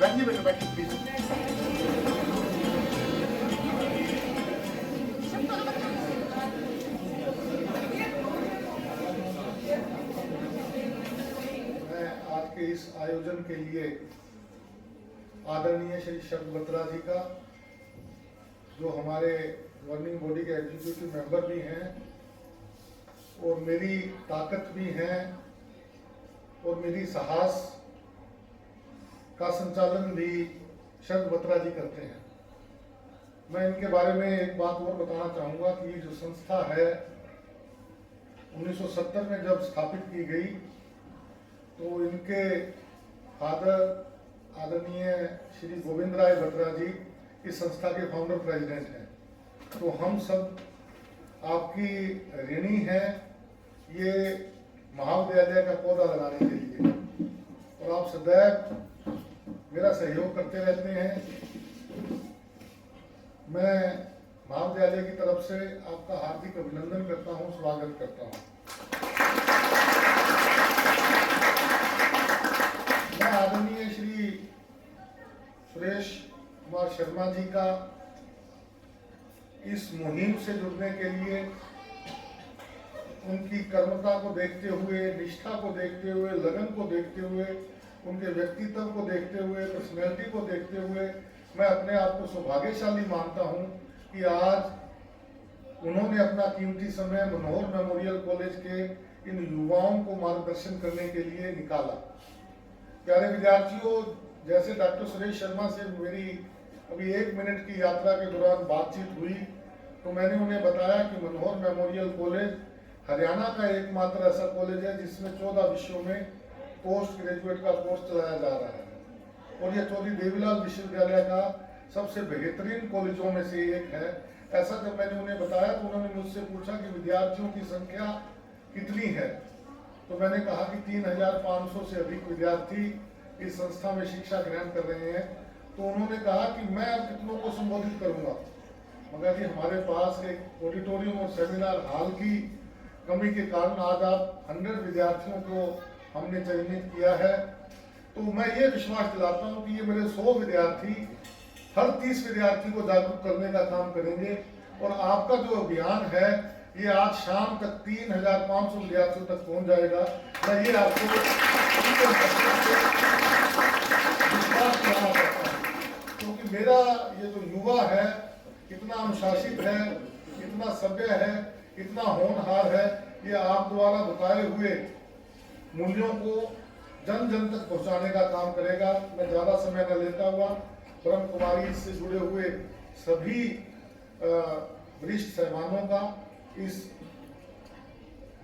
बैठिए बेटा, बैठिए प्लीज। मैं आज के इस आयोजन के लिए आदरणीय श्री शरद बत्रा जी का, जो हमारे गवर्निंग बॉडी के एग्जीक्यूटिव मेंबर भी हैं और मेरी ताकत भी हैं और मेरी साहस का संचालन भी शरद बत्रा जी करते हैं। मैं इनके बारे में एक बात और बताना चाहूँगा कि ये जो संस्था है 1970 में जब स्थापित की गई तो इनके फादर आदरणीय श्री गोविंद राय बत्रा जी इस संस्था के फाउंडर प्रेसिडेंट हैं। तो हम सब आपकी ऋणी हैं ये महाविद्यालय का पौधा लगाने के लिए, और आप सदैव मेरा सहयोग करते रहते हैं। मैं महाविद्यालय की तरफ से आपका हार्दिक अभिनंदन करता हूं, स्वागत करता हूं। मैं आदरणीय श्री सुरेश कुमार शर्मा जी का इस मुहिम से जुड़ने के लिए, उनकी कर्मता को देखते हुए, निष्ठा को देखते हुए, लगन को देखते हुए, उनके व्यक्तित्व को देखते हुए, पर्सनैलिटी को देखते हुए मैं अपने आप को सौभाग्यशाली मानता हूं कि आज उन्होंने अपना कीमती समय मनोहर मेमोरियल कॉलेज के इन युवाओं को मार्गदर्शन करने के लिए निकाला। प्यारे विद्यार्थियों, जैसे डॉक्टर सुरेश शर्मा से मेरी अभी 1 मिनट की यात्रा के दौरान बातचीत हुई तो मैंने उन्हें बताया कि मनोहर मेमोरियल कॉलेज हरियाणा का एकमात्र ऐसा कॉलेज है जिसमें 14 विषयों में पोस्ट ग्रेजुएट का कोर्स चलाया जा रहा है, और यह चौधरी देवीलाल विश्वविद्यालय का सबसे बेहतरीन कॉलेजों में से एक है। ऐसा जब मैंने उन्हें बताया तो उन्होंने मुझसे पूछा कि विद्यार्थियों की संख्या कितनी है, तो मैंने कहा कि 3500 से अधिक विद्यार्थी इस संस्था में शिक्षा ग्रहण कर रहे हैं। तो उन्होंने कहा कि मैं अब कितनों को संबोधित करूंगा, मगर जी हमारे पास एक ऑडिटोरियम और सेमिनार हॉल की कमी के कारण आज आप 100 विद्यार्थियों को हमने चयनित किया है। तो मैं ये विश्वास दिलाता हूँ कि ये मेरे 100 विद्यार्थी हर 30 विद्यार्थी को जागरूक करने का काम करेंगे, और आपका जो अभियान है ये आज शाम तक 3500 विद्यार्थियों तक पहुँच जाएगा। मैं ये आपको विश्वास दिलाना चाहता हूँ, क्योंकि मेरा ये जो युवा है कितना अनुशासित है, कितना सभ्य है, कितना होनहार है, ये आप द्वारा बताए हुए मूल्यों को जन जन तक पहुंचाने का काम करेगा। मैं ज्यादा समय न लेता हुआ ब्रह्म कुमारी से जुड़े हुए सभी वरिष्ठ साहबानों का इस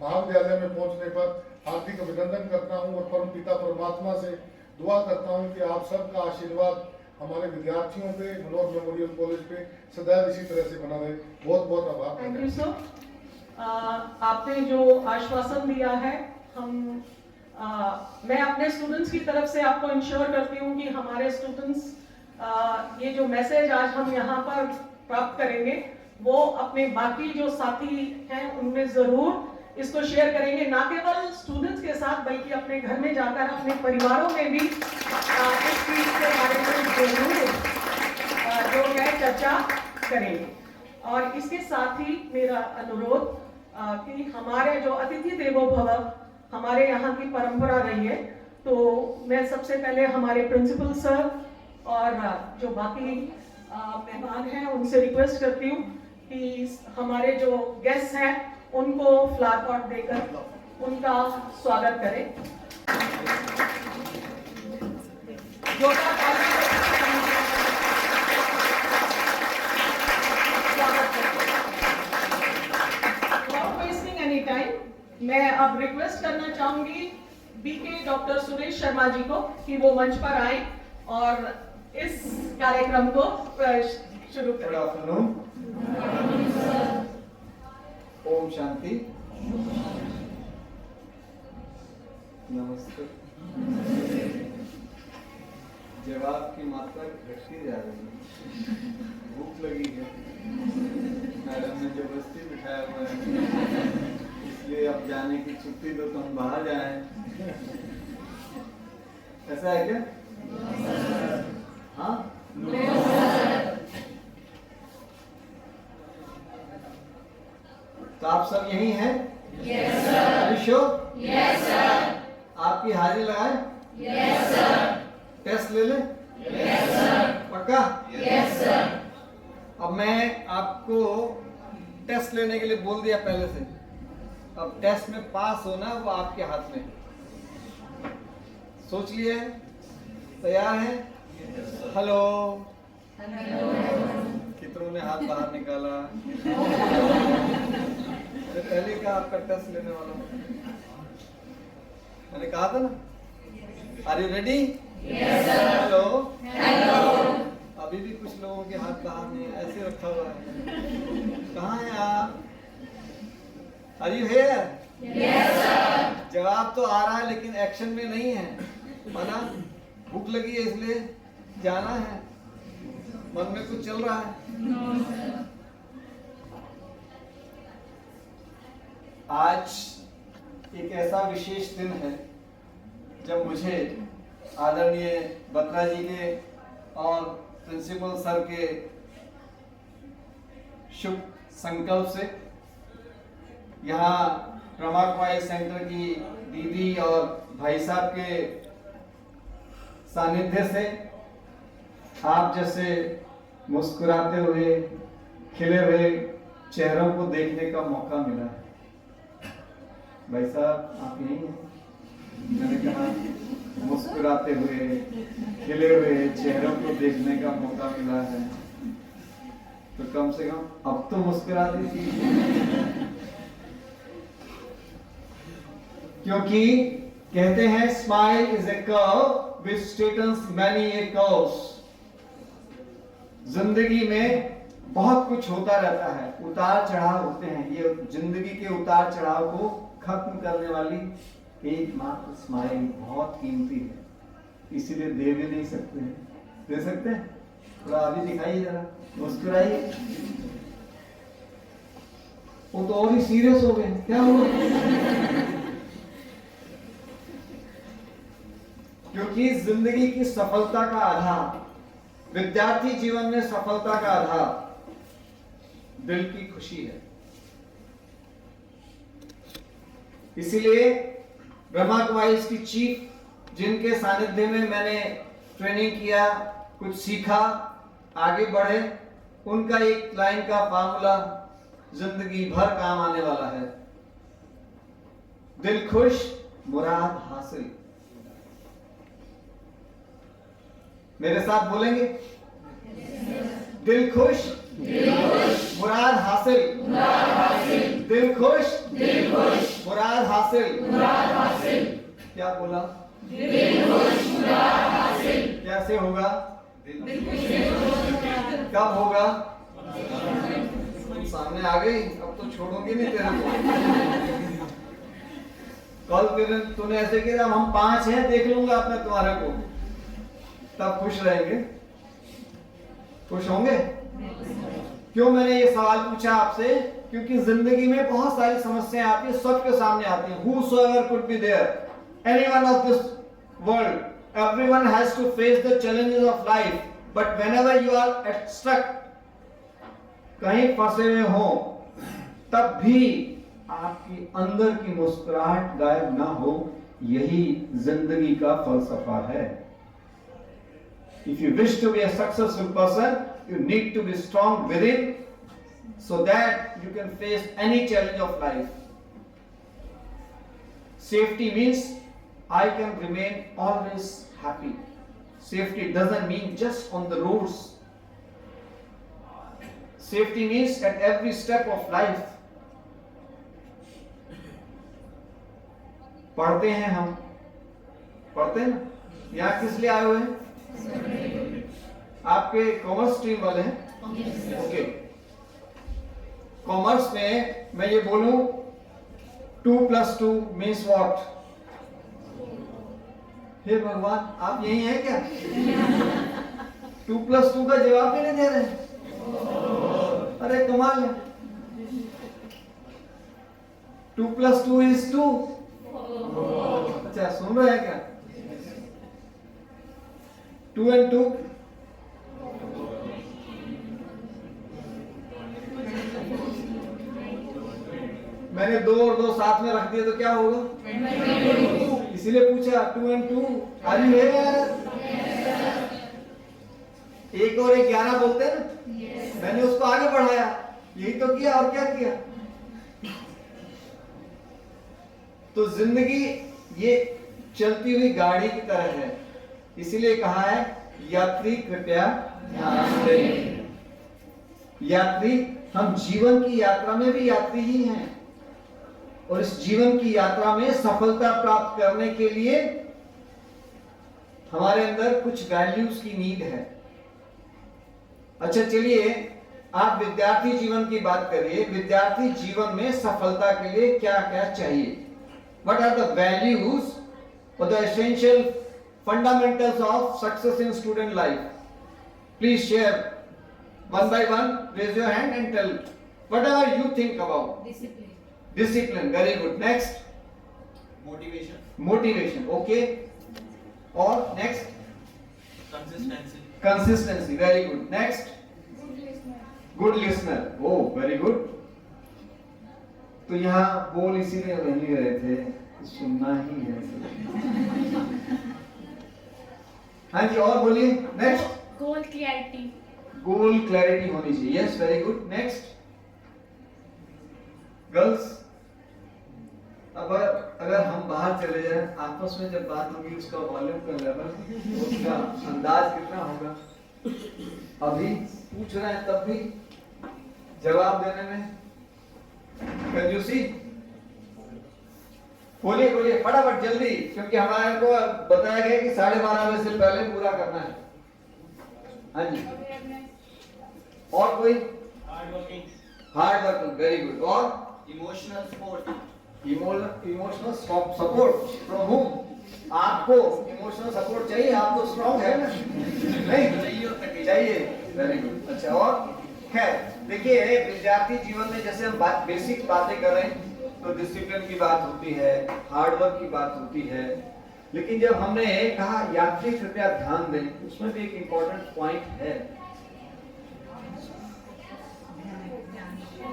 महाविद्यालय में पहुंचने पर हार्दिक अभिनंदन करता हूं, और परम पिता परमात्मा से दुआ करता हूं कि आप सबका आशीर्वाद हमारे विद्यार्थियों पे, मनोहर मेमोरियल कॉलेज पे सदैव इसी तरह से बना रहे। बहुत बहुत आभार। Thank you sir. आपने जो आश्वासन दिया है, मैं अपने स्टूडेंट्स की तरफ से आपको इंश्योर करती हूँ कि हमारे स्टूडेंट्स ये जो मैसेज आज हम यहाँ पर प्राप्त करेंगे वो अपने बाकी जो साथी हैं उनमें जरूर इसको शेयर करेंगे, ना केवल स्टूडेंट्स के साथ बल्कि अपने घर में जाकर अपने परिवारों में भी इस चीज के बारे में जरूर जो है चर्चा करेंगे। और इसके साथ ही मेरा अनुरोध कि हमारे जो अतिथि देवो भव हमारे यहाँ की परंपरा रही है, तो मैं सबसे पहले हमारे प्रिंसिपल सर और जो बाकी मेहमान हैं उनसे रिक्वेस्ट करती हूँ कि हमारे जो गेस्ट हैं उनको फ्लावर पॉट देकर उनका स्वागत करें। मैं अब रिक्वेस्ट करना चाहूंगी बीके डॉक्टर सुरेश शर्मा जी को कि वो मंच पर आए और इस कार्यक्रम को शुरू करें। Good afternoon. ओम शांति। नमस्ते। जवाब की मात्रा घटती जा रही है, भूख लगी है, मैडम ने जबरदस्ती बिठाया हुआ है, इसलिए अब जाने की छुट्टी दो तो हम बाहर जाएं। ऐसा है क्या? तो आप सब यही हैं? Yes sir. Sure? Yes sir. आपकी हाजिरी लगाए? Yes sir. टेस्ट ले लें? Yes sir. पक्का? Yes sir. अब मैं आपको टेस्ट लेने के लिए बोल दिया पहले से, अब टेस्ट में पास होना वो आपके हाथ में। सोच लिए? तैयार हैं? हेलो, कितनों ने हाथ बाहर निकाला? पहले का आपका टेस्ट लेने वाला मैंने कहा था ना। Are you ready? Yes sir. Hello, hello. अभी भी कुछ लोगों के हाथ बाहर नहीं, ऐसे रखा हुआ है। कहाँ हैं आप? Are you here? Yes sir. जवाब तो आ रहा है लेकिन एक्शन में नहीं है, माना भूख लगी है इसलिए जाना है, मन में कुछ चल रहा है। आज एक ऐसा विशेष दिन है जब मुझे आदरणीय बत्रा जी के और प्रिंसिपल सर के शुभ संकल्प से यहाँ रमा कुमारी सेंटर की दीदी और भाई साहब के सानिध्य से आप जैसे मुस्कुराते हुए खिले हुए चेहरों को देखने का मौका मिला है। भाई साहब आप यही हैं? मैंने कहा मुस्कुराते हुए खिले हुए चेहरों को देखने का मौका मिला है, तो कम से कम अब तो मुस्कुरा दीजिए। क्योंकि कहते हैं smile is a curve which straightens many a curves. जिंदगी में बहुत कुछ होता रहता है, उतार चढ़ाव होते हैं। ये जिंदगी के उतार चढ़ाव को खत्म करने वाली एकमात्र स्माइल बहुत कीमती है, इसीलिए दे भी नहीं सकते हैं। दे सकते हैं? थोड़ा अभी दिखाइए, जरा मुस्कुराइए। वो तो और ही सीरियस हो गए, क्या हुआ? क्योंकि जिंदगी की सफलता का आधार, विद्यार्थी जीवन में सफलता का आधार दिल की खुशी है। इसीलिए ब्रह्मा कुमारी की चीफ, जिनके सानिध्य में मैंने ट्रेनिंग किया, कुछ सीखा, आगे बढ़े, उनका एक लाइन का फार्मूला जिंदगी भर काम आने वाला है। दिल खुश, मुराद हासिल। मेरे साथ बोलेंगे? दिल खुश, मुराद हासिल। दिल खुश, मुराद हासिल। क्या बोला? दिल खुश, मुराद हासिल। कैसे होगा? कब होगा? सामने आ गई, अब तो छोड़ूंगी नहीं तेरे को। कल तूने ऐसे किया, हम 5 हैं, देख लूंगा अपने तुम्हारे को, तब खुश रहेंगे। खुश होंगे? क्यों मैंने ये सवाल पूछा आपसे? क्योंकि जिंदगी में बहुत सारी समस्याएं आती है, सबके सामने आती है। Whosoever could be there, anyone of this world, everyone has to face the challenges of life. But whenever you are stuck, कहीं फंसे हुए हो, तब भी आपकी अंदर की मुस्कुराहट गायब ना हो, यही जिंदगी का फलसफा है। If you wish to be a successful person, you need to be strong within, so that you can face any challenge of life. Safety means I can remain always happy. Safety doesn't mean just on the roads. Safety means at every step of life. पढ़ते हैं हम, पढ़ते हैं ना? यहाँ किस लिए आए हुए हैं? आपके कॉमर्स स्ट्रीम वाले हैं? ओके। कॉमर्स में मैं ये बोलूं 2 + 2 means what? हे भगवान, आप यही हैं क्या? 2 + 2 का जवाब भी नहीं दे रहे? अरे कमाल है। 2 + 2 is 2। अच्छा, सुन रहे हैं क्या? 2 and 2 मैंने 2 और 2 साथ में रख दिए तो क्या होगा? 22। इसीलिए पूछा 2 and 2 आर यू हियर? 1 और 1 11 बोलते हैं ना। मैंने उसको आगे बढ़ाया, यही तो किया, और क्या किया? तो जिंदगी ये चलती हुई गाड़ी की तरह है, इसीलिए कहा है यात्री कृपया ध्यान दें। यात्री, हम जीवन की यात्रा में भी यात्री ही हैं, और इस जीवन की यात्रा में सफलता प्राप्त करने के लिए हमारे अंदर कुछ वैल्यूज की नीड है। अच्छा चलिए, आप विद्यार्थी जीवन की बात करिए। विद्यार्थी जीवन में सफलता के लिए क्या क्या चाहिए? What are the values or the essential fundamentals of success in student life? Please share one by one. Raise your hand and tell whatever you think about. Discipline. Discipline. Very good. Next. Motivation. Motivation. Okay. Or next. Consistency. Consistency. Very good. Next. Good listener. Good listener. Oh, very good. तो यहाँ बोल इसीलिए नहीं रहे थे, सुनना ही है। हाँ जी, और बोलिए। नेक्स्ट। Goal clarity. गोल क्लैरिटी होनी चाहिए। Yes, very good. Next. Girls, अब अगर हम बाहर चले जाएं, आपस में जब बात होगी, उसका वॉल्यूम का लेवल, उसका अंदाज कितना होगा? अभी पूछ रहे हैं तब भी जवाब देने में कंजूसी। बोलिए बोलिए फटाफट जल्दी, क्योंकि हमारे को बताया गया कि 12:30 बजे से पहले पूरा करना है। हाँ जी, Awareness. और कोई? Hard working. Hard working. Very good. और Emotional support. Emotional support from home. आपको इमोशनल सपोर्ट चाहिए, आप तो स्ट्रांग है ना? नहीं चाहिए। Very good. अच्छा, और खैर देखिए, विद्यार्थी जीवन में जैसे हम बेसिक बातें कर रहे हैं, तो डिसिप्लिन की बात होती है, हार्डवर्क की बात होती है, लेकिन जब हमने कहा यात्री कृपया ध्यान दें, उसमें भी एक इंपॉर्टेंट पॉइंट है।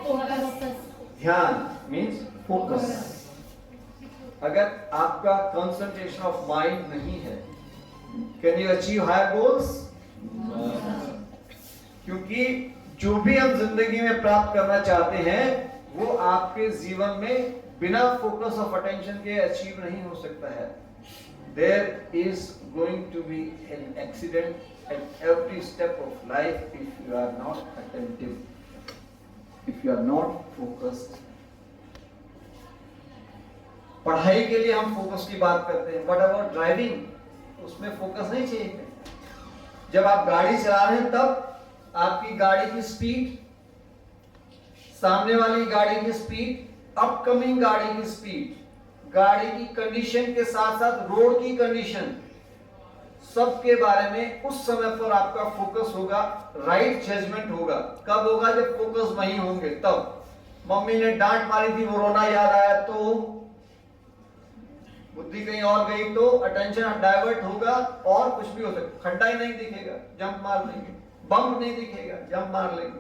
Focus. ध्यान मीन्स फोकस। अगर आपका कंसंट्रेशन ऑफ माइंड नहीं है, can you achieve higher goals? क्योंकि जो भी हम जिंदगी में प्राप्त करना चाहते हैं, वो आपके जीवन में बिना फोकस ऑफ अटेंशन के अचीव नहीं हो सकता है। There is going to be an accident at every step of life if you are not attentive, if you are not focused. पढ़ाई के लिए हम फोकस की बात करते हैं, बट अबाउट ड्राइविंग, उसमें फोकस नहीं चाहिए। जब आप गाड़ी चला रहे हैं, तब आपकी गाड़ी की स्पीड, सामने वाली गाड़ी की स्पीड, अपकमिंग गाड़ी की स्पीड, गाड़ी की कंडीशन के साथ साथ रोड की कंडीशन, सब के बारे में उस समय पर आपका फोकस होगा, राइट जजमेंट होगा। कब होगा? जब फोकस वहीं होंगे तब। मम्मी ने डांट मारी थी, वो रोना याद आया तो, बुद्धि कहीं और गई तो अटेंशन डाइवर्ट होगा, और कुछ भी हो सकता। खड्डा ही नहीं दिखेगा, जंप मार लेंगे। बम्प नहीं दिखेगा, जंप मार लेंगे।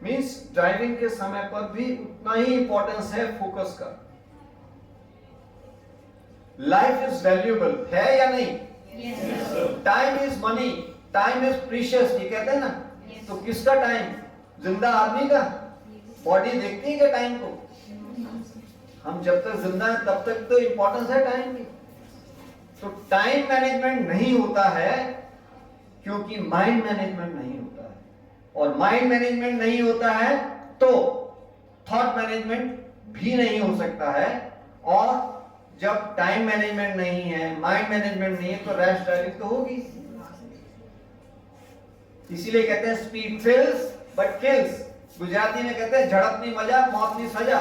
मींस ड्राइविंग के समय पर भी उतना ही इंपॉर्टेंस है फोकस का। लाइफ इज वैल्यूएबल है या नहीं? Time is money, time is precious, ये कहते हैं ना। तो किसका टाइम? जिंदा आदमी का। बॉडी देखती है क्या टाइम को? हम जब तक जिंदा हैं तब तक तो इंपॉर्टेंस है टाइम की। तो टाइम मैनेजमेंट नहीं होता है क्योंकि माइंड मैनेजमेंट नहीं होता है, और माइंड मैनेजमेंट नहीं होता है तो थॉट मैनेजमेंट भी नहीं हो सकता है। और जब टाइम मैनेजमेंट नहीं है, माइंड मैनेजमेंट नहीं है, तो रैश ड्राइविंग तो होगी। इसीलिए कहते हैं speed thrills but kills. Gujarati में कहते हैं झड़प नहीं मजा, मौत नहीं सजा।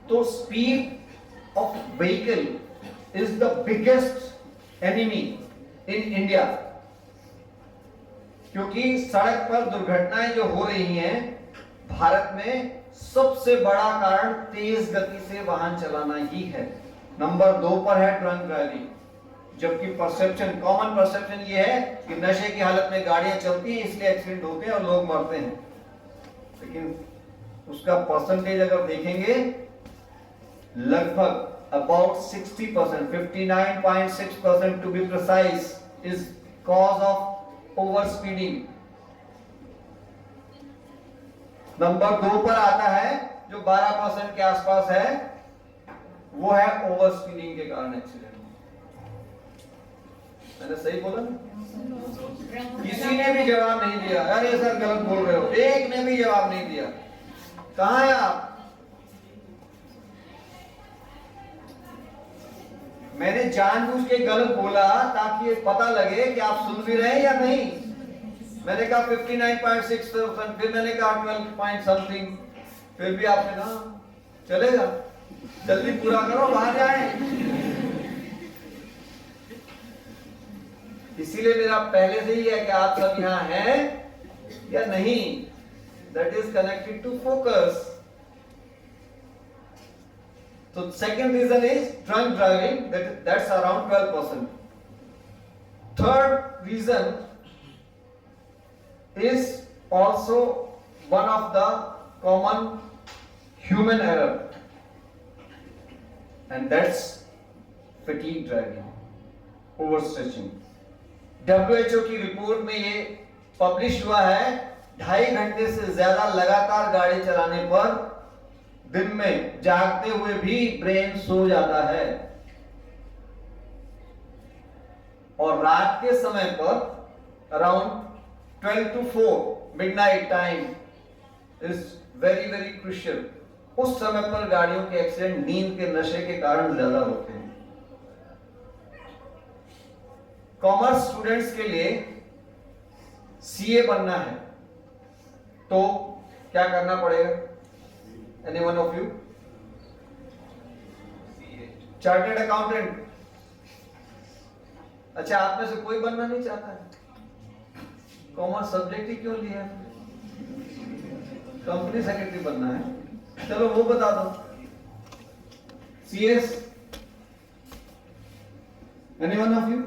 तो speed of vehicle is the biggest enemy in India, क्योंकि सड़क पर दुर्घटनाएं जो हो रही हैं भारत में, सबसे बड़ा कारण तेज गति से वाहन चलाना ही है। नंबर 2 पर है ड्रंक ड्राइविंग। जबकि परसेप्शन, कॉमन परसेप्शन ये है कि नशे की हालत में गाड़ियां चलती हैं इसलिए एक्सीडेंट होते हैं और लोग मरते हैं, लेकिन उसका परसेंटेज अगर देखेंगे लगभग about 60%, 59.6% to be precise is cause of over speeding. Number 2 पर आता है जो 12% के आसपास है, वो है ओवर स्पीडिंग के कारण एक्सीडेंट। मैंने सही बोला ना? किसी ने भी जवाब नहीं दिया, अरे सर गलत बोल रहे हो, एक ने भी जवाब नहीं दिया। कहां है आप? मैंने जानबूझ के गलत बोला ताकि ये पता लगे कि आप सुन भी रहे हैं या नहीं। मैंने कहा 59.6%, फिर मैंने कहा 12 पॉइंट समथिंग, फिर भी आपने कहा चलेगा, जल्दी पूरा करो, बाहर जाए। इसीलिए मेरा पहले से ही है कि आप सब यहां हैं या नहीं, that is connected to focus. So second reason is drunk driving, that's around 12%. Third reason is also one of the common human error, and that's fatigue driving, overstretching. WHO की रिपोर्ट में ये पब्लिश हुआ है, 2.5 घंटे से ज्यादा लगातार गाड़ी चलाने पर दिन में जागते हुए भी ब्रेन सो जाता है, और रात के समय पर around 12 to 4 midnight time is very very crucial. उस समय पर गाड़ियों के एक्सीडेंट नींद के नशे के कारण ज्यादा होते हैं। कॉमर्स स्टूडेंट्स के लिए सीए बनना है तो क्या करना पड़ेगा? Any one of you? Chartered accountant. अच्छा, आप में से कोई बनना नहीं चाहता है? कॉमर्स सब्जेक्ट ही क्यों लिया? कंपनी सेक्रेटरी बनना है, चलो वो बता दो। CS, any one of you?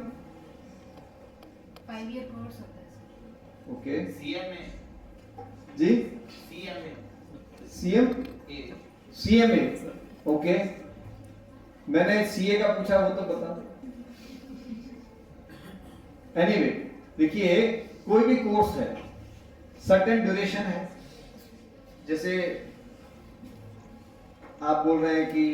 5 year course होता है। ओके, CMA, जी CMA, सीएमए, ओके। मैंने सीए का पूछा, वो तो बता। एनीवे, देखिए कोई भी कोर्स है, सर्टेन ड्यूरेशन है। जैसे आप बोल रहे हैं कि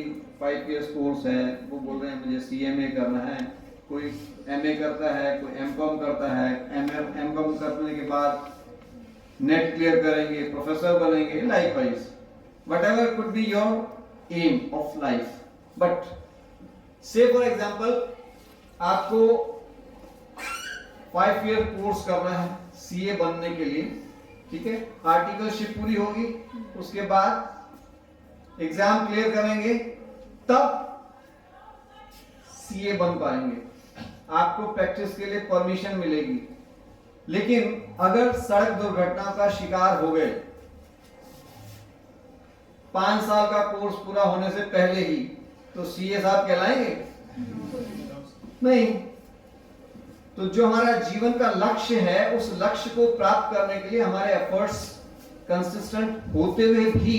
5 years कोर्स है, वो बोल रहे हैं मुझे सीएमए करना है, कोई एमए करता है, कोई एमकॉम करता है, एमकॉम करने के बाद नेट क्लियर करेंगे, प्रोफेसर बनेंगे, like wise whatever could be your aim of life. But say for example आपको 5 year कोर्स करना है सीए बनने के लिए, ठीक है? आर्टिकलशिप पूरी होगी, उसके बाद एग्जाम क्लियर करेंगे, तब सीए बन पाएंगे। आपको प्रैक्टिस के लिए परमिशन मिलेगी। लेकिन अगर सड़क दुर्घटना का शिकार हो गए 5 साल का कोर्स पूरा होने से पहले ही, तो सीए साहब कहलाएंगे? नहीं। तो जो हमारा जीवन का लक्ष्य है, उस लक्ष्य को प्राप्त करने के लिए हमारे एफर्ट्स कंसिस्टेंट होते हुए भी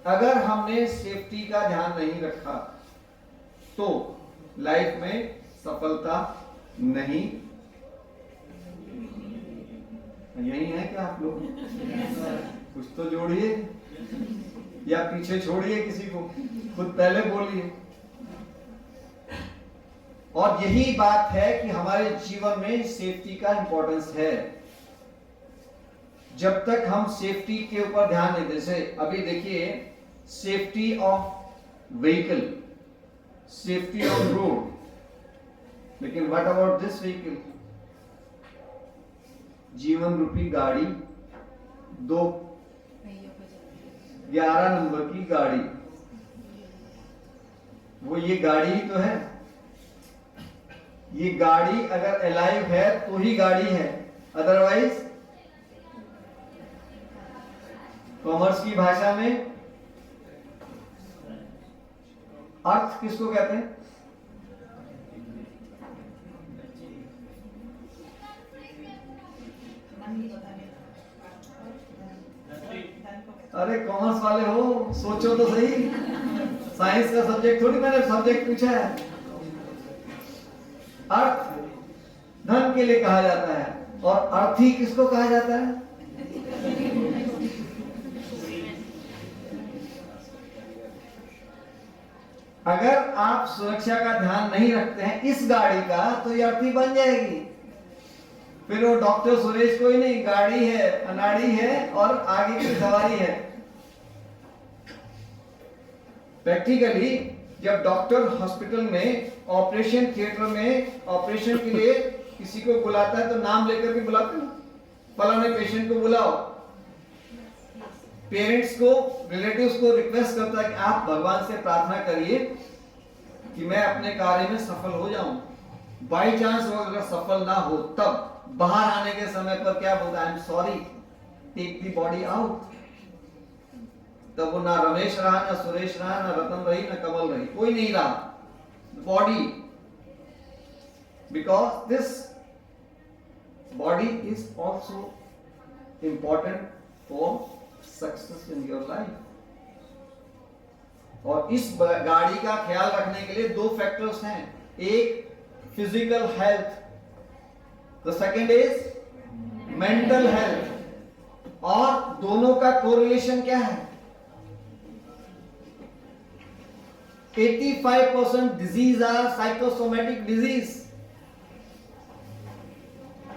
अगर हमने सेफ्टी का ध्यान नहीं रखा तो लाइफ में सफलता नहीं। यही है क्या आप लोग? कुछ तो जोड़िए या पीछे छोड़िए किसी को, खुद पहले बोलिए। और यही बात है कि हमारे जीवन में सेफ्टी का इंपॉर्टेंस है। जब तक हम सेफ्टी के ऊपर ध्यान नहीं दें, जैसे अभी देखिए safety of vehicle, safety on road, लेकिन व्हाट अबाउट दिस व्हीकल? जीवन रूपी गाड़ी, 11 नंबर की गाड़ी, वो ये गाड़ी ही तो है। ये गाड़ी अगर अलाइव है तो ही गाड़ी है, अदरवाइज कॉमर्स की भाषा में अर्थ किसको कहते हैं? अरे कॉमर्स वाले हो, सोचो तो सही। साइंस का सब्जेक्ट थोड़ी मैंने सब्जेक्ट पूछा है। अर्थ धन के लिए कहा जाता है, और अर्थी किसको कहा जाता है? अगर आप सुरक्षा का ध्यान नहीं रखते हैं इस गाड़ी का, तो ये अर्थी बन जाएगी। फिर वो डॉक्टर सुरेश कोई नहीं, गाड़ी है, अनाड़ी है और आगे की सवारी है। प्रैक्टिकली जब डॉक्टर हॉस्पिटल में ऑपरेशन थिएटर में ऑपरेशन के लिए किसी को बुलाता है तो नाम लेकर के बुलाते हैं, फलाने पेशेंट को बुलाओ। पेरेंट्स को, रिलेटिव्स को रिक्वेस्ट करता है कि आप भगवान से प्रार्थना करिए कि मैं अपने कार्य में सफल हो जाऊं। बाई चांस वो अगर सफल ना हो, तब बाहर आने के समय पर क्या बोलता है? I am sorry, take the body out. तब वो ना रमेश रहा, ना सुरेश रहा, ना रतन रही, ना कमल रही, कोई नहीं रहा। Body, because this body is also important for success in your life. और इस गाड़ी का ख्याल रखने के लिए दो फैक्टर्स हैं, एक physical health, the second is mental health. और दोनों का कोरिलेशन क्या है? 85% डिजीज आर साइकोसोमेटिक डिजीज।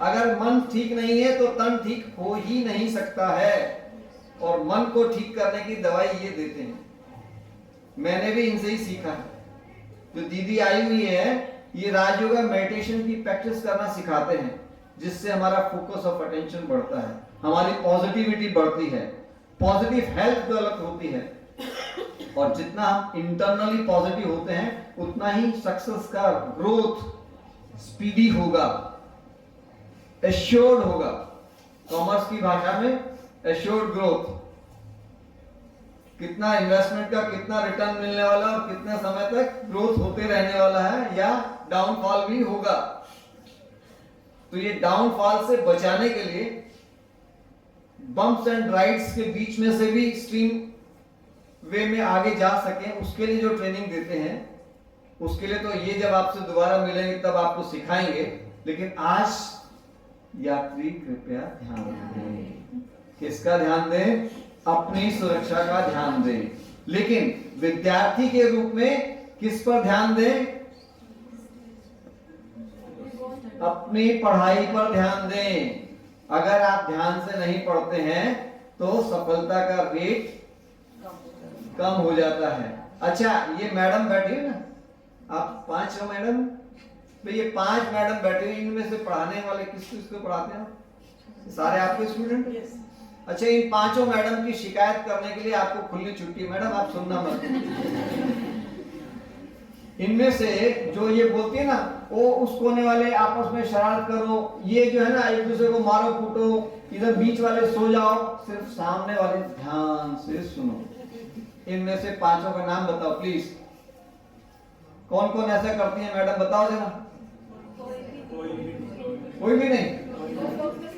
अगर मन ठीक नहीं है तो तन ठीक हो ही नहीं सकता है, और मन को ठीक करने की दवाई ये देते हैं। मैंने भी इनसे ही सीखा है। जो दीदी आई हुई है, ये राजयोगा मेडिटेशन की प्रैक्टिस करना सिखाते हैं, जिससे हमारा फोकस ऑफ अटेंशन बढ़ता है, हमारी पॉजिटिविटी बढ़ती है, पॉजिटिव हेल्थ डेवलप होती है। और जितना हम इंटरनली पॉजिटिव होते हैं, उतना ही सक्सेस का ग्रोथ स्पीडी होगा, एश्योर्ड होगा। कॉमर्स की भाषा में एश्योर्ड ग्रोथ, कितना इन्वेस्टमेंट का कितना रिटर्न मिलने वाला और कितने समय तक ग्रोथ होते रहने वाला है, या डाउनफॉल भी होगा। तो ये डाउनफॉल से बचाने के लिए बम्प्स एंड राइड्स के बीच में से भी स्ट्रीम वे में आगे जा सके, उसके लिए जो ट्रेनिंग देते हैं, उसके लिए तो ये जब आपसे दोबारा मिलेंगे तब आपको सिखाएंगे। लेकिन आज यात्री कृपया ध्यान दें। किसका ध्यान दें? अपनी सुरक्षा का ध्यान दें। लेकिन विद्यार्थी के रूप में किस पर ध्यान दें? अपनी पढ़ाई पर ध्यान दें। अगर आप ध्यान से नहीं पढ़ते हैं तो सफलता का रेट कम हो जाता है। अच्छा, ये मैडम बैठी है ना, आप 5 हो मैडम, तो ये 5 मैडम बैठी हुई, इनमें से पढ़ाने वाले किस किसको पढ़ाते हैं? सारे आपके स्टूडेंट? अच्छा, इन 5 मैडम की शिकायत करने के लिए आपको खुली छुट्टी। मैडम आप सुनना मत। इनमें से जो ये बोलती है ना, वो उस कोने वाले आपस में शरारत करो, ये जो है ना एक दूसरे को मारो कूटो, इधर बीच वाले सो जाओ, सिर्फ सामने वाले ध्यान से सुनो। इनमें से 5 का नाम बताओ प्लीज। कौन कौन ऐसा करती है मैडम, बताओ जरा। कोई भी नहीं?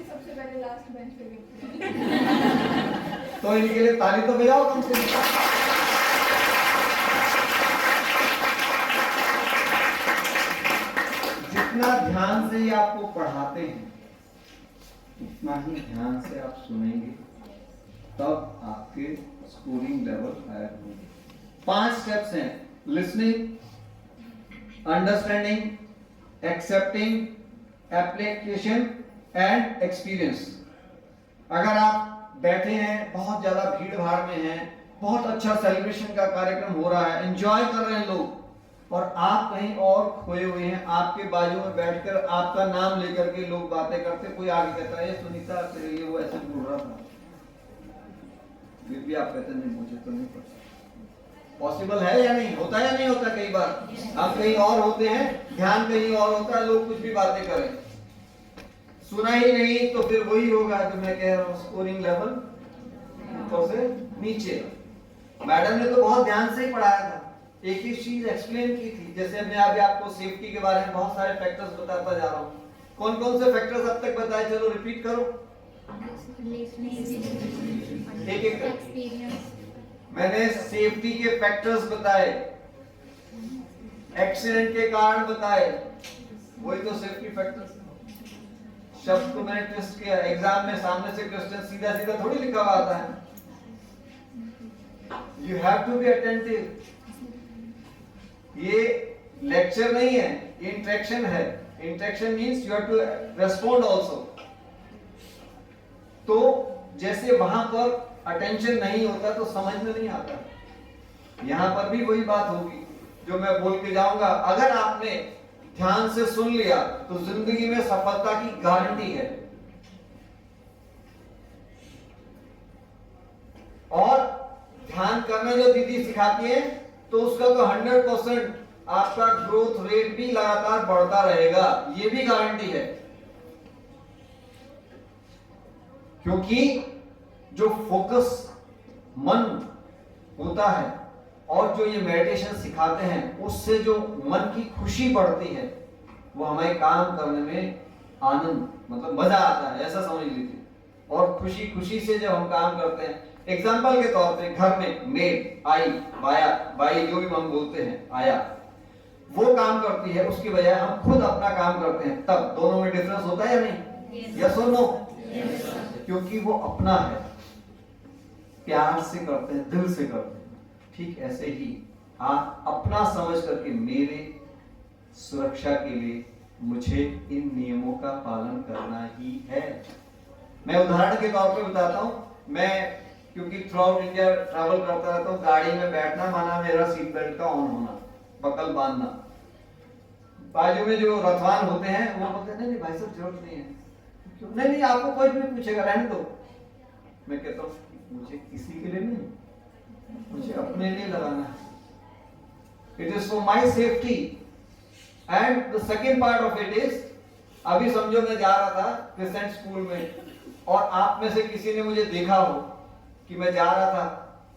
सबसे पहले लास्ट बेंच पे तो इनके लिए ताली तो बजाओ कम से कम। जितना ध्यान से ये आपको पढ़ाते हैं, उतना ही ध्यान से आप सुनेंगे, तब आपके स्कोरिंग लेवल हायर होंगे। 5 स्टेप्स हैं: listening, understanding, accepting, application and experience. अगर आप बैठे हैं, बहुत ज्यादा भीड़ भाड़ में हैं, बहुत अच्छा सेलिब्रेशन का कार्यक्रम हो रहा है, एंजॉय कर रहे हैं लोग, और आप कहीं और खोए हुए हैं, आपके बाजू में बैठकर आपका नाम लेकर के लोग बातें करते, कोई आगे कहता है सुनीता तेरे लिए वो ऐसे बोल रहा था, फिर भी आप कहते नहीं मुझे तो नहीं पता। पॉसिबल है या नहीं? होता है या नहीं होता? कई बार आप कहीं और होते हैं, ध्यान कहीं और होता है, लोग कुछ भी बातें करें, सुना ही नहीं, तो फिर वही होगा जो मैं कह रहा हूँ, स्कोरिंग लेवल ऊपर से नीचे। मैडम ने तो बहुत ध्यान से ही पढ़ाया था, एक ही चीज एक्सप्लेन की थी। जैसे मैं अभी आपको सेफ्टी के बारे में बहुत सारे फैक्टर्स बताता जा रहा हूँ। कौन कौन से फैक्टर्स अब तक बताए, चलो रिपीट करो। एक एक मैंने सेफ्टी के फैक्टर्स बताए, एक्सीडेंट के कारण बताए, वही तो सेफ्टी फैक्टर्स। शब्द को मैंने ट्विस्ट किया, एग्जाम में सामने से क्वेश्चन सीधा सीधा थोड़ी लिखा हुआ आता है। You have to be attentive. ये लेक्चर नहीं है, ये इंटरेक्शन है। Interaction means you have to respond also. तो जैसे वहां पर अटेंशन नहीं होता तो समझ में नहीं आता, यहां पर भी वही बात होगी जो मैं बोल के जाऊंगा। अगर आपने ध्यान से सुन लिया तो जिंदगी में सफलता की गारंटी है। और ध्यान करना जो दीदी सिखाती है तो उसका तो 100% आपका ग्रोथ रेट भी लगातार बढ़ता रहेगा, ये भी गारंटी है। क्योंकि जो फोकस मन होता है और जो ये मेडिटेशन सिखाते हैं उससे जो मन की खुशी बढ़ती है, वो हमें काम करने में आनंद मतलब मजा आता है, ऐसा समझ लीजिए। और खुशी खुशी से जब हम काम करते हैं, एग्जाम्पल के तौर पे घर में मेड आई, बाया, बाई जो भी हम बोलते हैं, आया, वो काम करती है, उसकी बजाय हम खुद अपना काम करते हैं, तब दोनों में डिफरेंस होता है या नहीं? यस और नो? क्योंकि वो अपना है, प्यार से करते हैं, दिल से करते हैं। ठीक ऐसे ही आप अपना समझ करके मेरे सुरक्षा के लिए मुझे इन नियमों का पालन करना ही है। मैं उदाहरण के तौर पे बताता हूं। मैं क्योंकि थ्रू आउट इंडिया ट्रैवल करता रहता हूं, गाड़ी में बैठना माना मेरा सीट बेल्ट का ऑन होना, बकल बांधना। बाजू में जो रथवान होते हैं वो बोलते हैं नहीं भाई साहब जरूरत नहीं है। नहीं नहीं आपको कोई भी पूछेगा रहने दो। मैं कहता हूँ मुझे किसी के लिए नहीं, मुझे अपने लिए लगाना है। It is for my safety. And the second part of it is, अभी समझो मैं जा रहा था क्रिसेंट स्कूल में और आप में से किसी ने मुझे देखा हो कि मैं जा रहा था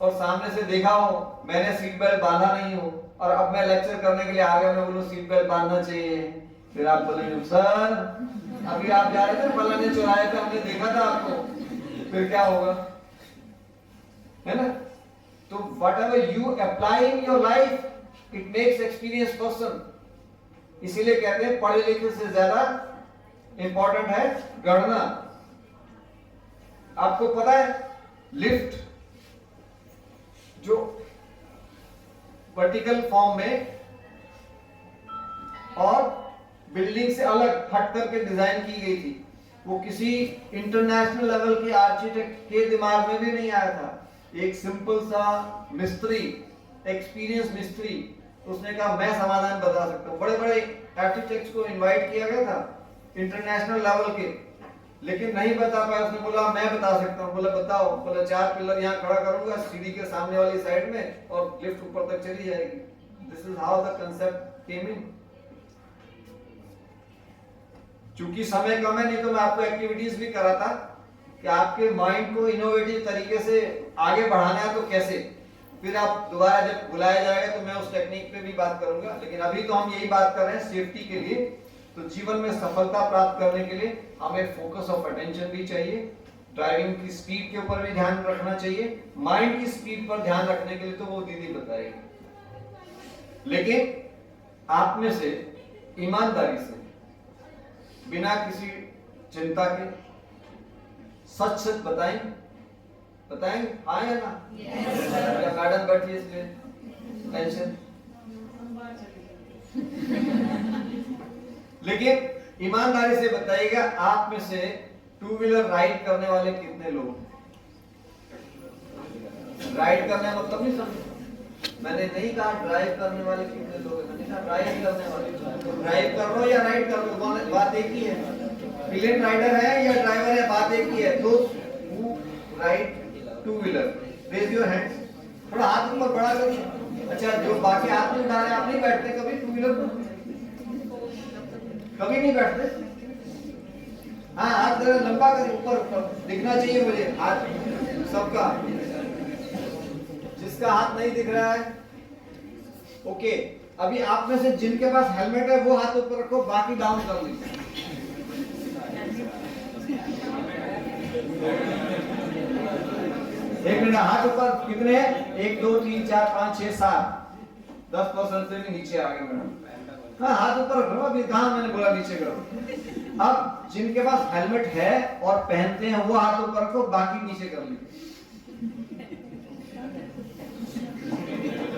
और सामने से देखा हो मैंने सीट बेल्ट बांधा नहीं हो और अब मैं लेक्चर करने के लिए आ गया, मैं बोलूं सीट बेल्ट बांधना चाहिए, फिर आप बोलेंगे सर अभी आप जा रहे थे फलाने चौराहे पे, हमने देखा था आपको, फिर क्या होगा? है ना? तो whatever you apply in your life, it makes experienced person. इसीलिए कहते हैं पढ़े लिखे से ज्यादा इंपॉर्टेंट है गणना। आपको पता है लिफ्ट जो वर्टिकल फॉर्म में और बिल्डिंग से अलग हट करके डिजाइन की गई थी, वो किसी इंटरनेशनल लेवल के आर्किटेक्ट के दिमाग में भी नहीं आया था। एक सिंपल सा मिस्त्री, एक्सपीरियंस मिस्त्री, उसने कहा मैं समाधान बता सकता हूँ। बड़े बड़े आर्किटेक्ट्स को इनवाइट किया गया था इंटरनेशनल लेवल के, लेकिन नहीं बता पाया। उसने बोला मैं बता सकता हूँ। बोला बताओ। बोला 4 पिलर यहाँ खड़ा करूंगा सीढ़ी के सामने वाली साइड में और लिफ्ट ऊपर तक चली जाएगी। This is how the concept came in. चूंकि समय कम है, नहीं तो मैं आपको एक्टिविटीज भी कराता कि आपके माइंड को इनोवेटिव तरीके से आगे बढ़ाना है तो कैसे। फिर आप दोबारा जब बुलाया जाएगा तो मैं उस टेक्निक पे भी बात करूंगा, लेकिन अभी तो हम यही बात कर रहे हैं सेफ्टी के लिए। तो जीवन में सफलता प्राप्त करने के लिए हमें फोकस ऑफ अटेंशन भी चाहिए, ड्राइविंग की स्पीड के ऊपर भी ध्यान रखना चाहिए, माइंड की स्पीड पर ध्यान रखने के लिए तो वो दीदी बताएगी। लेकिन आप में से ईमानदारी से बिना किसी चिंता के सच सच बताएंगे? हाँ या ना? या मैडम बैठी इसलिए टेंशन? लेकिन ईमानदारी से बताइएगा, आप में से 2 व्हीलर राइड करने वाले कितने लोग हैं? राइड करने मतलब नहीं समझे, मैंने नहीं कहा ड्राइव करने वाले कितने लोग हैं, मैंने कहा राइड करने वाले। तो ड्राइव कर लो या राइड कर लो, बात एक ही है। ब्रिलियंट राइडर है या ड्राइवर है, बात एक ही है। तो ride 2 wheeler, raise your hands. थोड़ा हाथ ऊपर बड़ा करिए। अच्छा, जो बाकी हाथ में उठा रहे हैं, आप नहीं बैठते कभी 2 व्हीलर पर? कभी नहीं बैठते? हाँ, हाथ जरा लंबा करिए, ऊपर दिखना चाहिए मुझे हाथ सबका। जिसका हाथ नहीं दिख रहा है, ओके। अभी आप में से जिनके पास हेलमेट है वो हाथ ऊपर रखो, बाकी डाउन कर लीजिए। एक मिनट, हाथ ऊपर कितने हैं? 1 2 3 4 5 6 7 10% से भी नीचे आ गए मैडम। हाँ, हाथ ऊपर करो। अभी कहाँ मैंने बोला नीचे करो। अब जिनके पास हेलमेट है और पहनते हैं वो हाथ ऊपर रखो, बाकी नीचे कर लीजिए।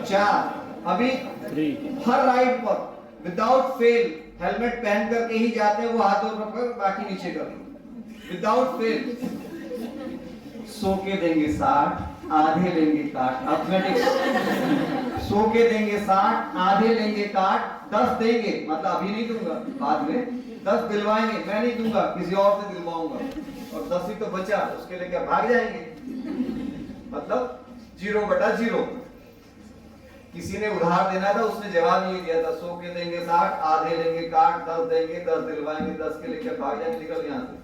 4, अभी हर राइड पर विदाउट फेल हेलमेट पहन करके ही जाते हैं, वो हाथ ऊपर रखो, बाकी नीचे कर लो विदाउट फेल। सो के देंगे 60, आधे लेंगे काट। अथलेटिक्स, सो के देंगे 60, आधे लेंगे काट। 10 देंगे, मतलब अभी नहीं दूंगा, बाद में 10 दिलवाएंगे, मैं नहीं दूंगा, किसी और से दिलवाऊंगा, और 10 ही तो बचा, उसके लेकर भाग जाएंगे, मतलब 0/0। किसी ने उधार देना था, उसने जवाब नहीं दिया था, सो के देंगे 60, आधे लेंगे काट, 10 देंगे, 10 दिलवाएंगे, 10 के लेकर भाग जाएंगे, निकल यहाँ से।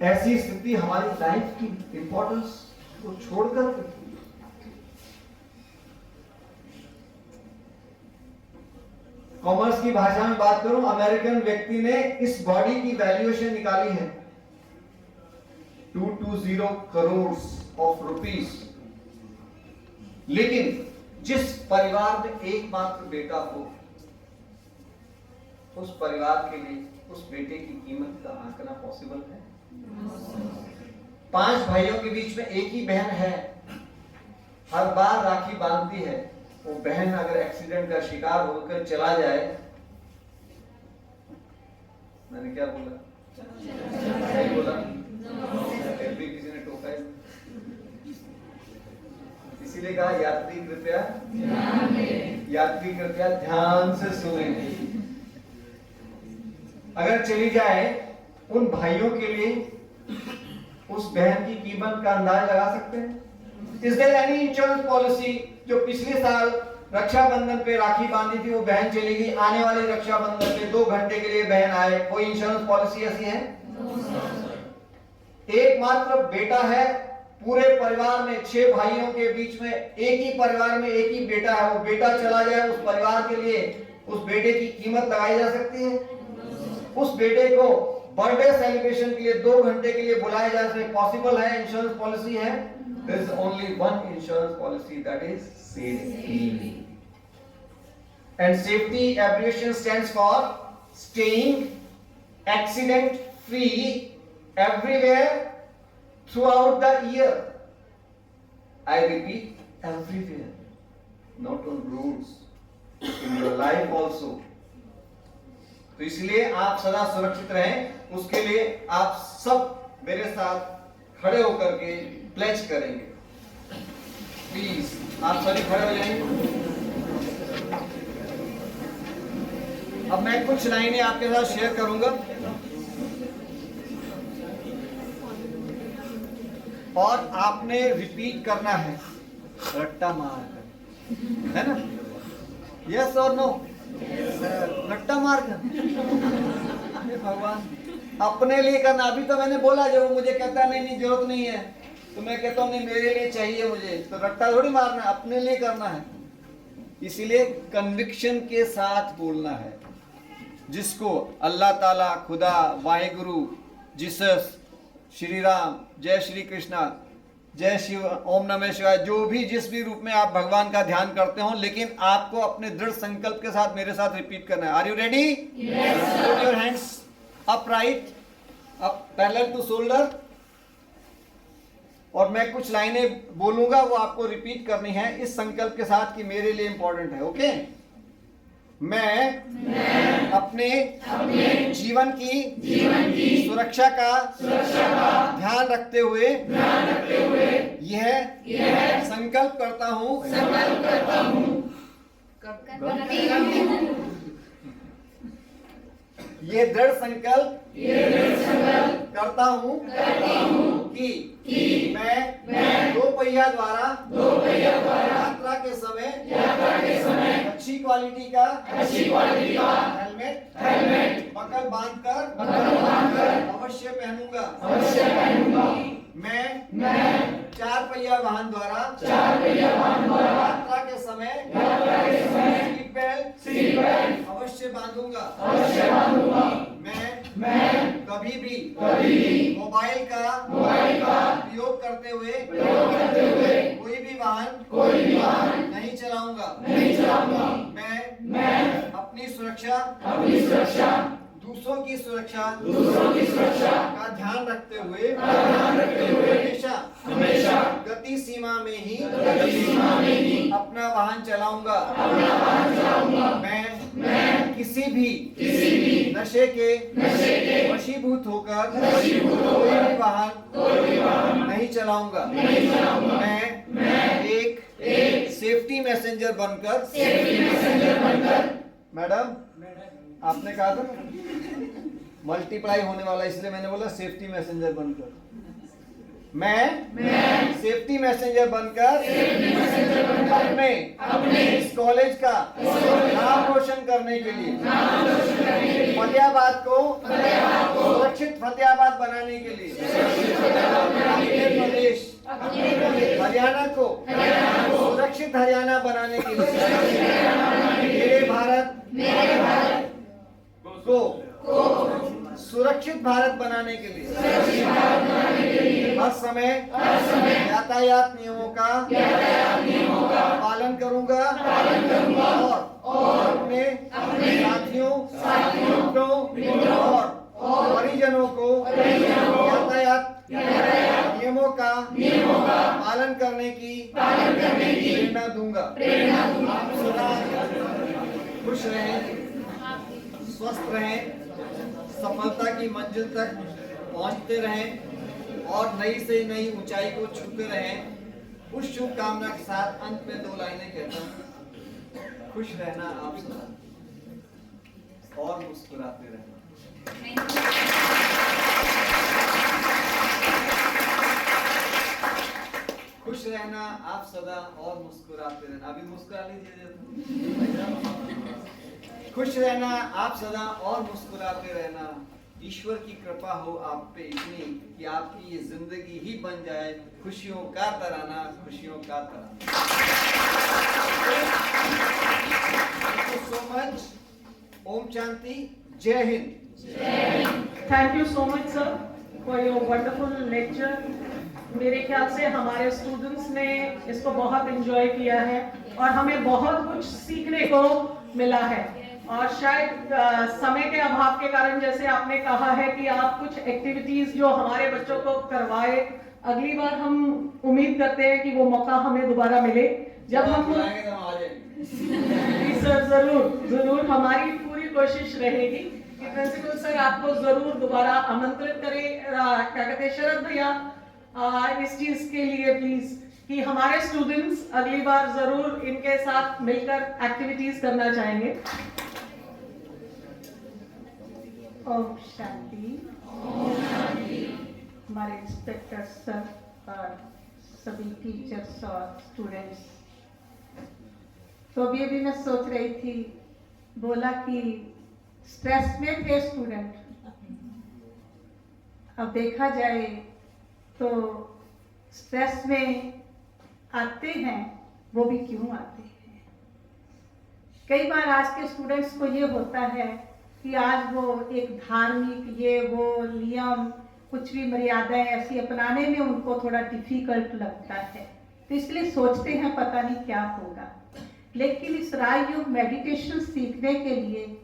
ऐसी स्थिति हमारी लाइफ की इंपॉर्टेंस को छोड़कर कॉमर्स की भाषा में बात करूं, अमेरिकन व्यक्ति ने इस बॉडी की वैल्यूएशन निकाली है 220 करोड़ ऑफ रुपीस। लेकिन जिस परिवार में एकमात्र बेटा हो, उस परिवार के लिए उस बेटे की कीमत का आंकना पॉसिबल है? 5 भाइयों के बीच में एक ही बहन है, हर बार राखी बांधती है, वो बहन अगर एक्सीडेंट का शिकार होकर चला जाए, मैंने क्या बोला? सही बोला? फिर भी किसी ने टोका है, इसीलिए कहा यात्री कृपया ध्यान से सुने। अगर चली जाए, उन भाइयों के लिए उस बहन की कीमत का अंदाज लगा सकते हैं? Is there any insurance policy? जो पिछले साल रक्षाबंधन पे राखी बांधी थी, वो बहन चली गई, आने वाले रक्षाबंधन पे 2 घंटे के लिए बहन आए, कोई इंश्योरेंस पॉलिसी ऐसी है? एकमात्र बेटा है पूरे परिवार में, 6 भाइयों के बीच में एक ही परिवार में एक ही बेटा है, वो बेटा चला जाए, उस परिवार के लिए उस बेटे की कीमत लगाई जा सकती है? उस बेटे को बर्थडे सेलिब्रेशन के लिए 2 घंटे के लिए बुलाया जा सके, पॉसिबल है? इंश्योरेंस पॉलिसी है? There is only one insurance policy, that is safety. And safety abbreviation stands for staying accident free everywhere throughout the year. I repeat, everywhere, not on roads, in your life also. तो इसलिए आप सदा सुरक्षित रहें, उसके लिए आप सब मेरे साथ खड़े होकर के प्लेज करेंगे। प्लीज आप सभी खड़े हो जाएंगे। अब मैं कुछ लाइनें आपके साथ शेयर करूंगा और आपने रिपीट करना है रट्टा मार कर, है ना? यस और नो? रट्टा मार कर। भगवान, अपने लिए करना। अभी तो मैंने बोला, जब वो मुझे कहता है नहीं जरूरत नहीं है, तो मैं कहता हूँ नहीं मेरे लिए चाहिए मुझे, तो रट्टा थोड़ी मारना है, अपने लिए करना है। इसीलिए कन्विक्शन के साथ बोलना है, जिसको अल्लाह ताला, खुदा, वाहेगुरु, जीसस, श्री राम, जय श्री कृष्णा, जय शिव, ओम नमः शिवाय, जो भी जिस भी रूप में आप भगवान का ध्यान करते हो, लेकिन आपको अपने दृढ़ संकल्प के साथ मेरे साथ रिपीट करना है। Are you ready? Put your hands upright, up parallel to shoulder, और मैं कुछ लाइनें बोलूंगा, वो आपको रिपीट करनी है इस संकल्प के साथ कि मेरे लिए इंपॉर्टेंट है। ओके? मैं अपने जीवन की सुरक्षा का ध्यान रखते हुए यह संकल्प करता हूँ ये दृढ़ संकल्प करता हूँ कि मैं 2 पहिया द्वारा यात्रा के समय अच्छी क्वालिटी का हेलमेट बकल बांधकर अवश्य पहनूंगा। मैं 4 पहिया वाहन द्वारा यात्रा के समय सीट बेल्ट अवश्य बांधूंगा। मैं कभी कभी भी मोबाइल का प्रयोग करते हुए कोई भी वाहन नहीं चलाऊंगा। मैं अपनी सुरक्षा दूसरों की सुरक्षा का ध्यान रखते हुए हमेशा गति सीमा में ही अपना वाहन चलाऊंगा। मैं किसी भी नशे के वशीभूत होकर कोई भी वाहन नहीं चलाऊंगा। मैं एक सेफ्टी मैसेंजर बनकर मैडम आपने कहा था मल्टीप्लाई होने वाला, इसलिए मैंने बोला सेफ्टी मैसेंजर बनकर। मैं सेफ्टी मैसेंजर बनकर अपने इस कॉलेज का नाम रोशन करने के लिए फतेहाबाद को सुरक्षित फतेहाबाद बनाने के लिए अपने प्रदेश हरियाणा को सुरक्षित हरियाणा बनाने के लिए मेरे भारत को सुरक्षित भारत बनाने के लिए हर समय यातायात नियमों का पालन करूंगा और अपने साथियों मित्रों और परिजनों को यातायात नियमों का पालन करने की प्रेरणा दूंगा। आप सदा खुश रहें, स्वस्थ रहें, सफलता की मंजिल तक पहुंचते रहें और नई से नई ऊंचाई को छूते रहें। उस शुभकामना के साथ अंत में 2 लाइनें कहता हूं। खुश रहना आप सदा और मुस्कुराते रहना। खुश रहना आप सदा और मुस्कुराते रहना। अभी मुस्कुरा लीजिए। खुश रहना आप सदा और मुस्कुराते रहना। ईश्वर की कृपा हो आप पे इतनी कि आपकी ये जिंदगी ही बन जाए खुशियों का तराना, खुशियों का तराना। Thank you so much. Om Shanti, जय Hind. Thank you so much sir for your wonderful lecture. मेरे ख्याल से हमारे स्टूडेंट्स ने इसको बहुत एंजॉय किया है और हमें बहुत कुछ सीखने को मिला है। और शायद समय के अभाव के कारण जैसे आपने कहा है कि आप कुछ एक्टिविटीज जो हमारे बच्चों को करवाए, अगली बार हम उम्मीद करते हैं कि वो मौका हमें दोबारा मिले जब हम सर जरूर हमारी पूरी कोशिश रहेगी कि प्रिंसिपल सर आपको जरूर दोबारा आमंत्रित करें। क्या कहते हैं शरद भैया इस चीज के लिए प्लीज कि हमारे स्टूडेंट्स अगली बार जरूर इनके साथ मिलकर एक्टिविटीज करना चाहेंगे। ओम शांति। हमारे इंस्पेक्टर सर और सभी टीचर्स और स्टूडेंट्स। तो अभी मैं सोच रही थी, बोला कि स्ट्रेस में थे स्टूडेंट। अब देखा जाए तो स्ट्रेस में आते हैं, वो भी क्यों आते हैं। कई बार आज के स्टूडेंट्स को ये होता है कि आज वो एक धार्मिक ये वो नियम कुछ भी मर्यादाएं ऐसी अपनाने में उनको थोड़ा डिफिकल्ट लगता है, तो इसलिए सोचते हैं पता नहीं क्या होगा। लेकिन इस राजयोग मेडिटेशन सीखने के लिए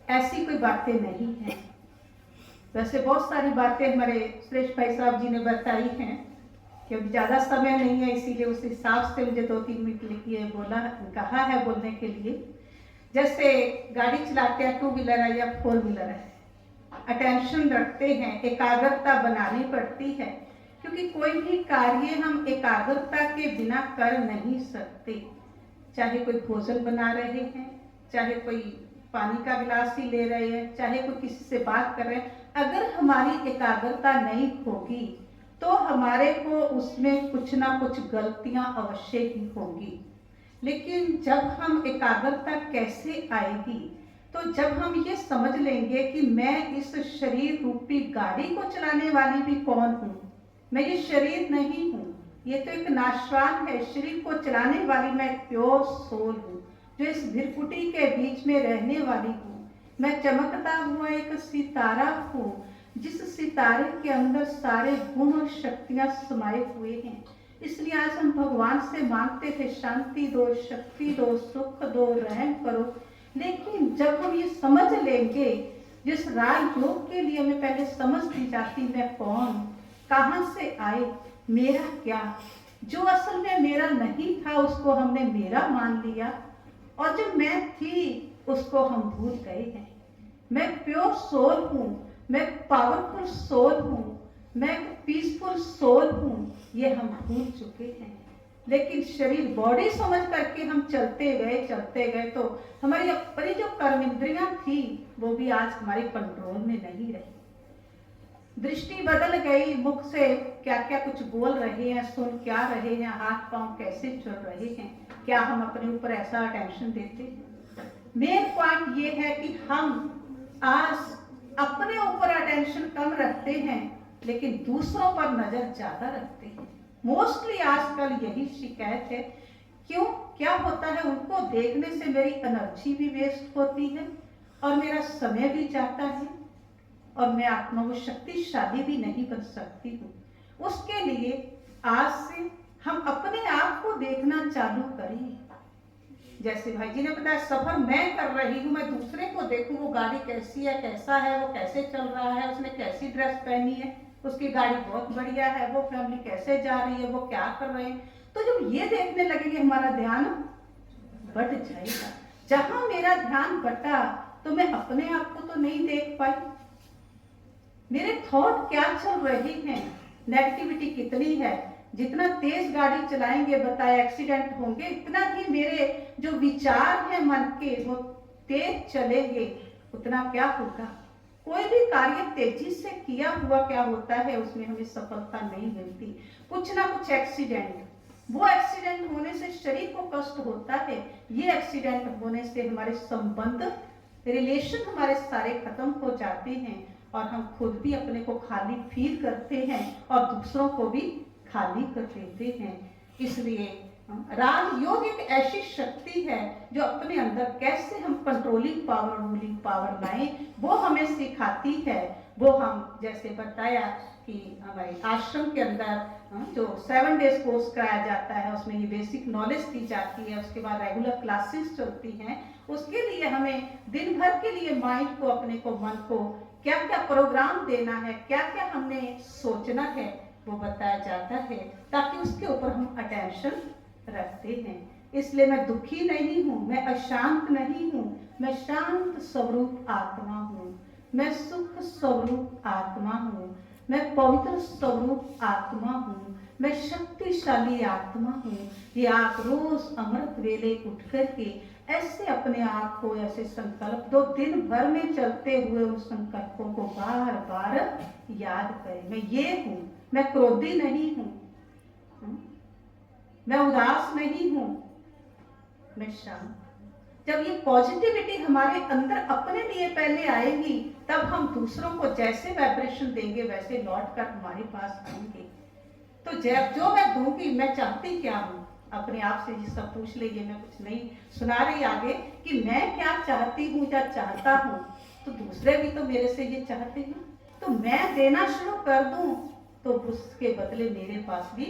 ऐसी कोई बातें नहीं हैं। वैसे बहुत सारी बातें हमारे सुरेश भाई साहब जी ने बताई हैं, क्योंकि ज़्यादा समय नहीं है इसीलिए उस हिसाब से मुझे 2-3 मिनट लिखिए कहा है बोलने के लिए। जैसे गाड़ी चलाते हैं, 2 व्हीलर है या 4 व्हीलर है, अटेंशन रखते हैं, एकाग्रता बनानी पड़ती है, क्योंकि कोई भी कार्य हम एकाग्रता के बिना कर नहीं सकते। चाहे कोई भोजन बना रहे हैं, चाहे कोई पानी का गिलास ही ले रहे हैं, चाहे कोई किसी से बात कर रहे हैं, अगर हमारी एकाग्रता नहीं होगी तो हमारे को उसमें कुछ ना कुछ गलतियां अवश्य ही होंगी। लेकिन जब हम एकाग्रता कैसे आएगी, तो जब हम ये समझ लेंगे कि मैं इस शरीर रूपी गाड़ी को चलाने वाली भी कौन हूँ, मैं ये शरीर नहीं हूँ, ये तो एक नाशवान है। शरीर को चलाने वाली मैं प्योर सोल हूँ, जो इस भिरकुटी के बीच में रहने वाली हूँ। मैं चमकता हुआ एक सितारा हूँ, जिस सितारे के अंदर सारे गुण और शक्तियां समाये हुए हैं। इसलिए आज हम भगवान से मांगते थे शांति दो, शक्ति दो, सुख दो, रहम करो। लेकिन जब हम ये समझ लेंगे, जिस राजयोग के लिए हमें पहले समझ दी जाती मैं कौन, कहाँ से आए, मेरा क्या, जो असल में मेरा नहीं था उसको हमने मेरा मान लिया, और जो मैं थी उसको हम भूल गए हैं। मैं प्योर सोल हूँ, मैं पावरफुल सोल हूँ, मैं पीसफुल सोल हूँ, ये हम भूल चुके हैं। लेकिन शरीर बॉडी समझ करके हम चलते गए तो हमारी अपनी जो कर्म इंद्रियां थी वो भी आज हमारे कंट्रोल में नहीं रही। दृष्टि बदल गई, मुख से क्या क्या कुछ बोल रहे हैं, सुन क्या रहे हैं, हाथ पांव कैसे चल रहे हैं, क्या हम अपने ऊपर ऐसा अटेंशन देते हैं। मेन पॉइंट ये है कि हम आज अपने ऊपर अटेंशन कम रखते हैं लेकिन दूसरों पर नजर ज्यादा रखते हैं। मोस्टली आजकल यही शिकायत है। क्यों, क्या होता है, उनको देखने से मेरी एनर्जी भी वेस्ट होती है और मेरा समय भी जाता है और मैं आत्मा को शक्तिशाली भी नहीं बन सकती हूँ। उसके लिए आज से हम अपने आप को देखना चालू करें। जैसे भाई जी ने बताया, सफर मैं कर रही हूँ, मैं दूसरे को देखूं वो गाड़ी कैसी है, कैसा है, वो कैसे चल रहा है, उसने कैसी ड्रेस पहनी है, उसकी गाड़ी बहुत बढ़िया है, वो फैमिली कैसे जा रही है, वो क्या कर रहे हैं। तो जब ये देखने लगेंगे हमारा ध्यान बढ़ जाएगा। जहां मेरा ध्यान बटा तो मैं अपने आप को तो नहीं देख पाई, मेरे थॉट क्या चल रहे हैं, नेगेटिविटी कितनी है। जितना तेज गाड़ी चलाएंगे बताया एक्सीडेंट होंगे, इतना ही मेरे जो विचार हैं मन के वो तेज चलेंगे, उतना क्या होगा। कोई भी कार्य तेजी से किया हुआ क्या होता है, उसमें हमें सफलता नहीं मिलती। कुछ ना कुछ एक्सीडेंट, वो एक्सीडेंट होने से शरीर को कष्ट होता है, ये एक्सीडेंट होने से हमारे संबंध, रिलेशन हमारे सारे खत्म हो जाते हैं और हम खुद भी अपने को खाली फील करते हैं और दूसरों को भी खाली कर देते हैं। इसलिए राजयोग एक ऐसी शक्ति है जो अपने अंदर कैसे हम कंट्रोलिंग पावर, रूलिंग पावर लाएं, वो हमें सिखाती है। वो हम जैसे बताया कि हमारे आश्रम के अंदर जो 7 डेज कोर्स कराया जाता है, उसमें ये बेसिक नॉलेज दी जाती है, उसके बाद रेगुलर क्लासेस चलती हैं। उसके लिए हमें दिन भर के लिए माइंड को, अपने को, मन को क्या क्या प्रोग्राम देना है, क्या क्या हमने सोचना है, वो बताया जाता है, ताकि उसके ऊपर हम अटेंशन रखते हैं। इसलिए मैं दुखी नहीं हूँ, मैं अशांत नहीं हूँ, मैं शांत स्वरूप आत्मा हूँ, मैं सुख स्वरूप आत्मा हूँ, मैं पवित्र स्वरूप आत्मा हूँ, मैं शक्तिशाली आत्मा हूँ। ये आप रोज अमृत वेले उठ करके ऐसे अपने आप को ऐसे संकल्प दो, दिन भर में चलते हुए उन संकल्पों को बार बार याद करें। मैं ये हूँ, मैं क्रोधी नहीं हूँ, मैं उदास नहीं हूँ, मैं शांत। जब ये पॉजिटिविटी हमारे अंदर अपने लिए पहले आएगी, तब हम दूसरों को जैसे वाइब्रेशन देंगे वैसे लौट कर हमारे पास आएंगे। तो जो मैं दूंगी, मैं चाहती क्या हूँ, अपने आप से ये सब पूछ लीजिए। मैं कुछ नहीं सुना रही आगे कि मैं क्या चाहती हूँ या चाहता हूँ, तो दूसरे भी तो मेरे से ये चाहते हैं। तो मैं देना शुरू कर दूं तो उसके बदले मेरे पास भी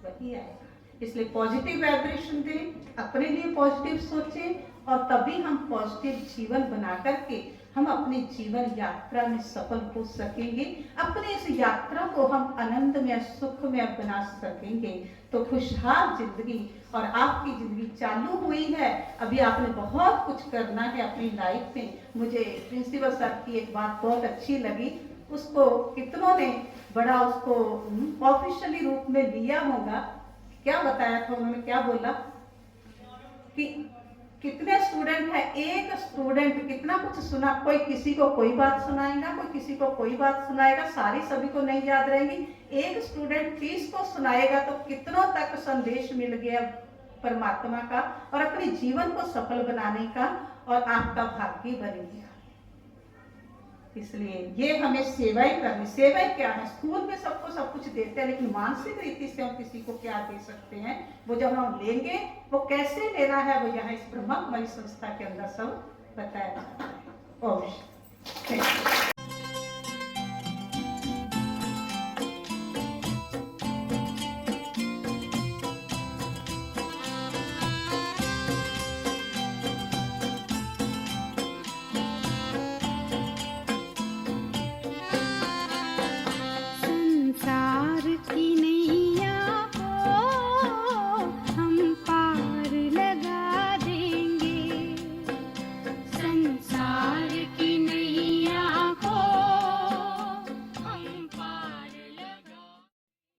वही आएगा। इसलिए पॉजिटिव वाइब्रेशन दें, अपने लिए पॉजिटिव सोचें और तभी हम पॉजिटिव जीवन बना करके हम अपनी जीवन यात्रा में सफल हो सकेंगे। अपने इस यात्रा को हम आनंद में, सुख में बना सकेंगे। तो खुशहाल जिंदगी और आपकी जिंदगी चालू हुई है। अभी आपने बहुत कुछ करना है अपनी लाइफ में। मुझे प्रिंसिपल सर की एक बात बहुत अच्छी लगी, उसको कितनों ने बड़ा उसको ऑफिशियली रूप में लिया होगा। क्या बताया था उन्होंने, क्या बोला कि कितने स्टूडेंट है, एक स्टूडेंट कितना कुछ सुना, कोई किसी को कोई बात सुनाएगा, कोई किसी को कोई बात सुनाएगा, सारी सभी को नहीं याद रहेगी। एक स्टूडेंट 30 को सुनाएगा तो कितनों तक संदेश मिल गया परमात्मा का और अपने जीवन को सफल बनाने का, और आपका भाग्य बन गया। इसलिए ये हमें सेवाएं करनी। सेवाएं क्या है, स्कूल में सबको सब कुछ देते हैं, लेकिन मानसिक रीति से हम किसी को क्या दे सकते हैं, वो जब हम लेंगे वो कैसे लेना है, वो यहाँ इस ब्रह्मकुमारी संस्था के अंदर सब बताया जाता है। ओम।